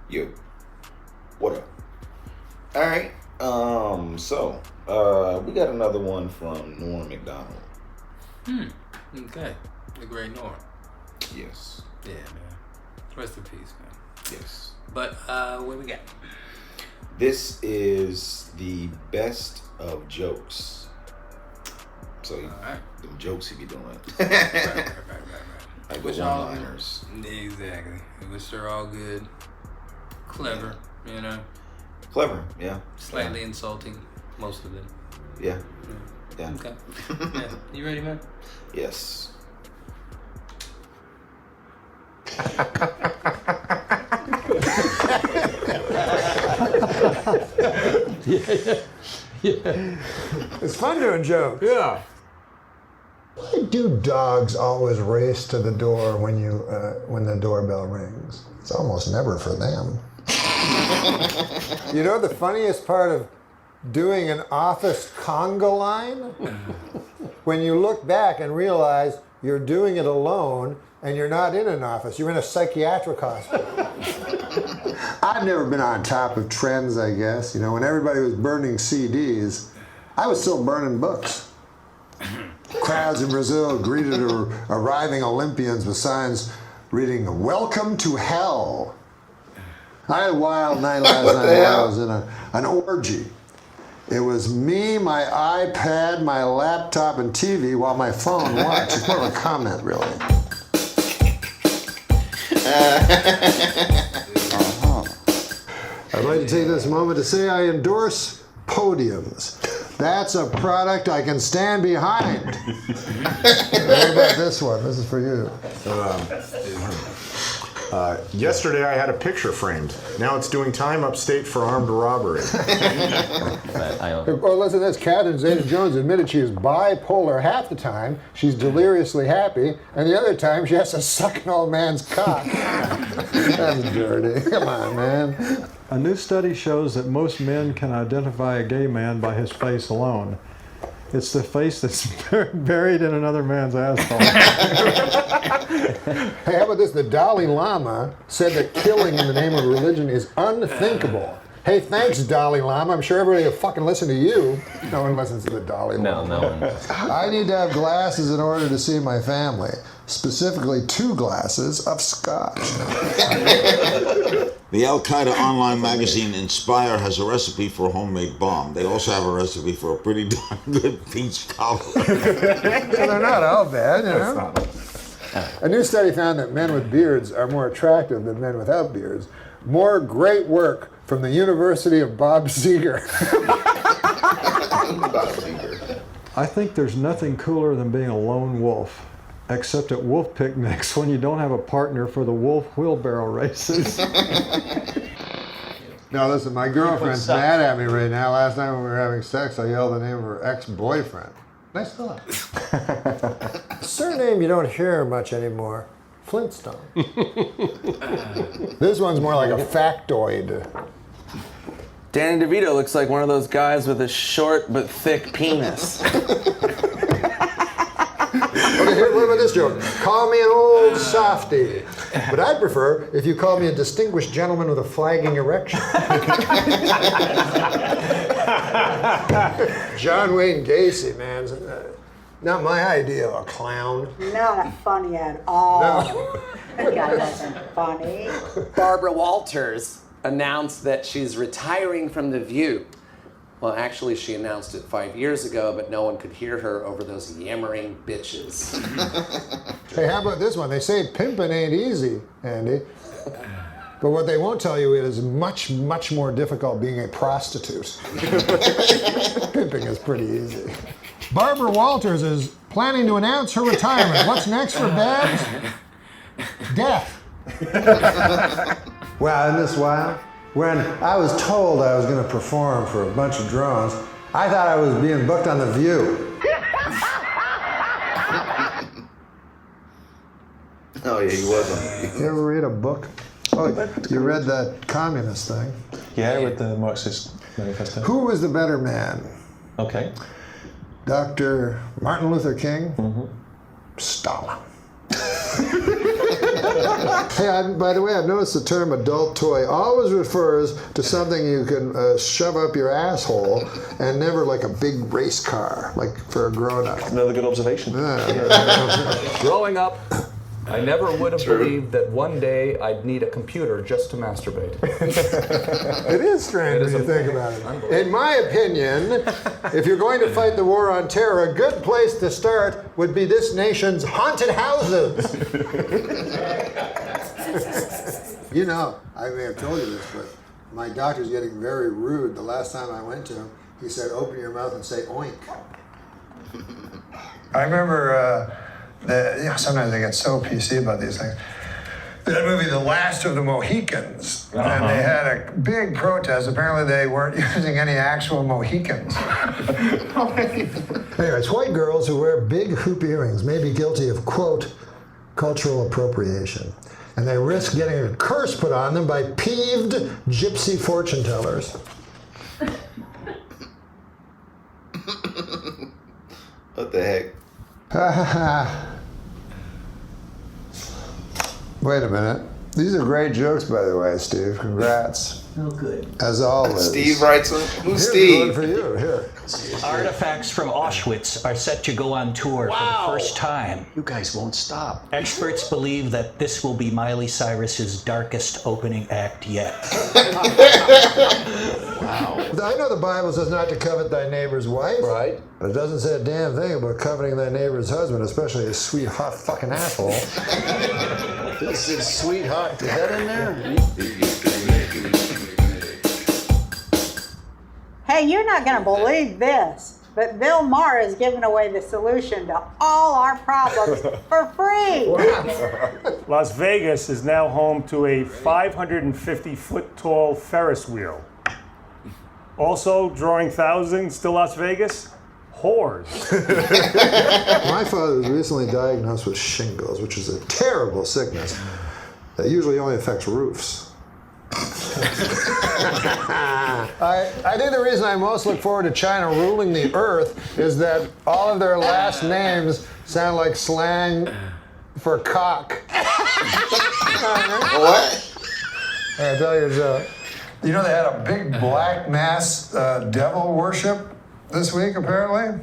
You. What up? All right. So we got another one from Norm Macdonald. Okay. The great Norm. Yes. Yeah, man. Rest in peace, man. Yes. But what we got? This is the best of jokes. So them jokes he be doing. Right. Like the one-liners. Exactly. It was sure all good. Clever, you know. Clever, yeah. Slightly insulting, most of it. Yeah. Okay. Yeah. You ready, man? Yes. Yeah. It's fun doing jokes. Yeah. Why do dogs always race to the door when the doorbell rings? It's almost never for them. You know the funniest part of doing an office conga line? When you look back and realize you're doing it alone and you're not in an office, you're in a psychiatric hospital. I've never been on top of trends, I guess. You know, when everybody was burning CDs, I was still burning books. Crowds in Brazil greeted arriving Olympians with signs reading, "Welcome to Hell." I had a wild night last night. I was in an orgy. It was me, my iPad, my laptop, and TV while my phone watched. It's more of a comment, really. I'd like to take this moment to say I endorse podiums. That's a product I can stand behind. What about this one? This is for you. Yesterday I had a picture framed. Now it's doing time upstate for armed robbery. Well, listen to this. Catherine Zeta-Jones admitted she is bipolar half the time. She's deliriously happy, and the other time she has to suck an old man's cock. That's dirty. Come on, man. A new study shows that most men can identify a gay man by his face alone. It's the face that's buried in another man's asshole. Hey, how about this? The Dalai Lama said that killing in the name of religion is unthinkable. Hey, thanks, Dalai Lama. I'm sure everybody will fucking listen to you. No one listens to the Dalai Lama. No one. I need to have glasses in order to see my family. Specifically, 2 glasses of scotch. The Al-Qaeda online magazine Inspire has a recipe for a homemade bomb. They also have a recipe for a pretty darn good peach cobbler. So they're not all bad, you know? A new study found that men with beards are more attractive than men without beards. More great work from the University of Bob Seger. I think there's nothing cooler than being a lone wolf, except at wolf picnics when you don't have a partner for the wolf wheelbarrow races. Now listen, my girlfriend's mad at me right now. Last night when we were having sex, I yelled the name of her ex-boyfriend. Nice fella. Surname you don't hear much anymore. Flintstone. This one's more like a factoid. Danny DeVito looks like one of those guys with a short but thick penis. Okay, here, what about this joke? Call me an old softy. But I'd prefer if you call me a distinguished gentleman with a flagging erection. John Wayne Gacy, man. Not my idea of a clown. Not funny at all. No. That guy wasn't funny. Barbara Walters announced that she's retiring from The View. Well, actually, she announced it 5 years ago, but no one could hear her over those yammering bitches. Hey, how about this one? They say pimping ain't easy, Andy. But what they won't tell you is much, much more difficult being a prostitute. Pimping is pretty easy. Barbara Walters is planning to announce her retirement. What's next for Babs? Death. Well, in this while, when I was told I was going to perform for a bunch of drones, I thought I was being booked on The View. Oh, yeah, he was on The View. You ever read a book? Oh, you read that communist thing? Yeah, with the Marxist manifesto. Who was the better man? Okay. Dr. Martin Luther King? Mm-hmm. Stalin. Hey, by the way, I've noticed the term adult toy always refers to something you can shove up your asshole and never like a big race car, like for a grown-up. Another good observation. Growing up, I never would have believed that one day I'd need a computer just to masturbate. It is strange when you think about it. In my opinion, if you're going to fight the war on terror, a good place to start would be this nation's haunted houses. You know, I may have told you this, but my doctor's getting very rude. The last time I went to him, he said, open your mouth and say oink. I remember, sometimes I get so PC about these things. That movie, The Last of the Mohicans, and they had a big protest. Apparently they weren't using any actual Mohicans. Anyways, white girls who wear big hoop earrings may be guilty of, quote, cultural appropriation. And they risk getting a curse put on them by peeved gypsy fortune tellers. What the heck? Wait a minute. These are great jokes, by the way, Steve. Congrats. Oh, good. As always. Steve writes them. Who's Here's Steve? one for you. Here. Artifacts from Auschwitz are set to go on tour for the first time. You guys won't stop. Experts believe that this will be Miley Cyrus's darkest opening act yet. Wow. I know the Bible says not to covet thy neighbor's wife. Right. But it doesn't say a damn thing about coveting thy neighbor's husband, especially a sweet, hot fucking asshole. This is sweet hot. Is that in there? Hey, you're not going to believe this, but Bill Maher is giving away the solution to all our problems for free. Las Vegas is now home to a 550-foot tall Ferris wheel. Also drawing thousands to Las Vegas, whores. My father was recently diagnosed with shingles, which is a terrible sickness that usually only affects roofs. I think the reason I most look forward to China ruling the earth is that all of their last names sound like slang for cock. What? I'll tell you a joke. You know they had a big black mass devil worship this week, apparently?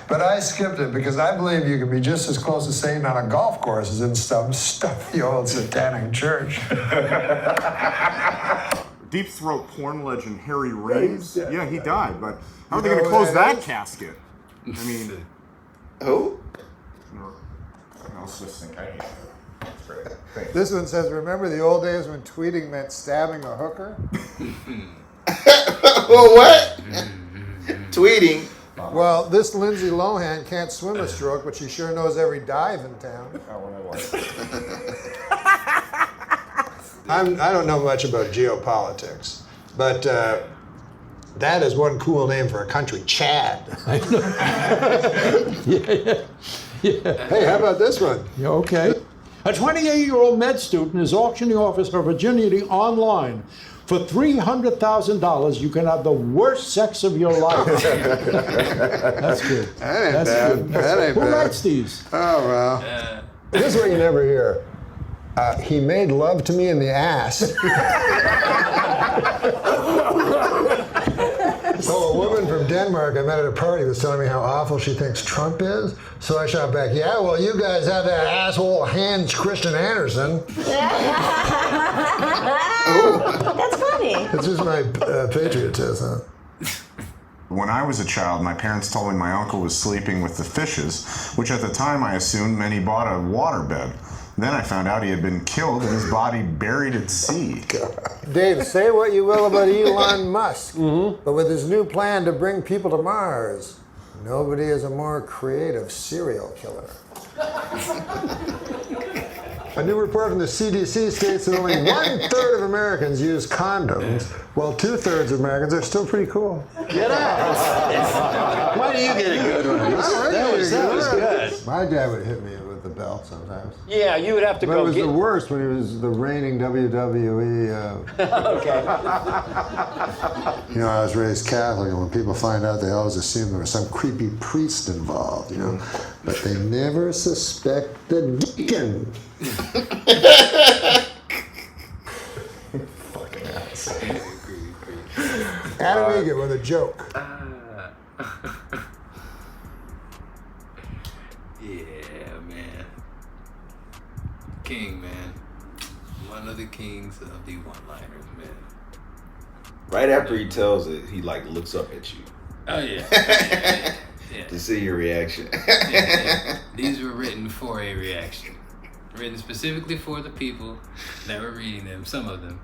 But I skipped it because I believe you can be just as close to Satan on a golf course as in some stuffy old satanic church. Deep throat porn legend Harry Reeves. Yeah, he died, but how are they going to close that casket? I mean, who? No, I was just thinking. This one says, remember the old days when tweeting meant stabbing a hooker? Well, what? Tweeting? Well, this Lindsay Lohan can't swim a stroke, but she sure knows every dive in town. I don't know much about geopolitics, but that is one cool name for a country, Chad. Yeah. Hey, how about this one? Yeah, okay. A 28-year-old med student is auctioning off her virginity online. For $300,000, you can have the worst sex of your life. That's good. That ain't That's bad. good. That ain't Who bad. writes these? Oh, well. This is what you never hear. He made love to me in the ass. So a woman from Denmark I met at a party was telling me how awful she thinks Trump is. So I shot back, yeah, well, you guys have that asshole Hans Christian Andersen. That's funny. It's just my patriotism. When I was a child, my parents told me my uncle was sleeping with the fishes, which at the time I assumed meant he bought a waterbed. Then I found out he had been killed and his body buried at sea. Dave, say what you will about Elon Musk, but with his new plan to bring people to Mars, nobody is a more creative serial killer. A new report from the CDC states that only 1/3 of Americans use condoms, while 2/3 of Americans are still pretty cool. Get out! Why do you get a good one? That was good. My dad would hit me with with the belt sometimes. Yeah, you would have to But go it was get. the worst when he was the reigning WWE. Okay. You know, I was raised Catholic, and when people find out, they always assume there was some creepy priest involved, you know. But they never suspect the deacon. Fucking ass. Adam Egan with a joke. Yeah, man. King, man. One of the kings of the one-liners, man. Right after he tells it, he like looks up at you. Oh yeah. Yeah. To see your reaction. Yeah. These were written for a reaction. Written specifically for the people that were reading them. Some of them.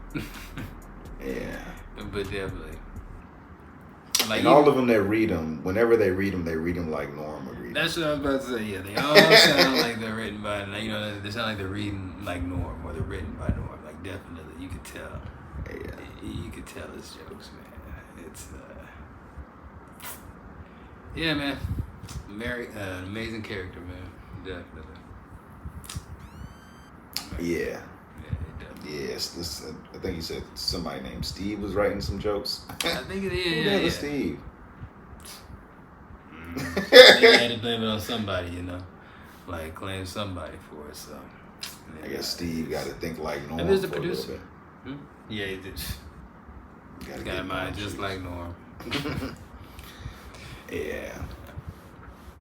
Yeah. But definitely. Like and all of them that read them, whenever they read them like Norm would read them. That's what I was about to say. Yeah, they all sound like they're written by, you know, they sound like they're reading like Norm or they're written by Norm. Like definitely, you could tell. Yeah. You could tell his jokes, man. It's yeah, man. Very amazing character, man. Definitely. Yeah. Yes, this. I think you said somebody named Steve was writing some jokes. I think it is. Who the hell is Steve? They had to blame it on somebody, you know, like claim somebody for it. So I guess Steve got to think like Norm. And there's the for a little producer. bit. Yeah, he did. Gotta Got get a mind Norm just shoes. like Norm. Yeah.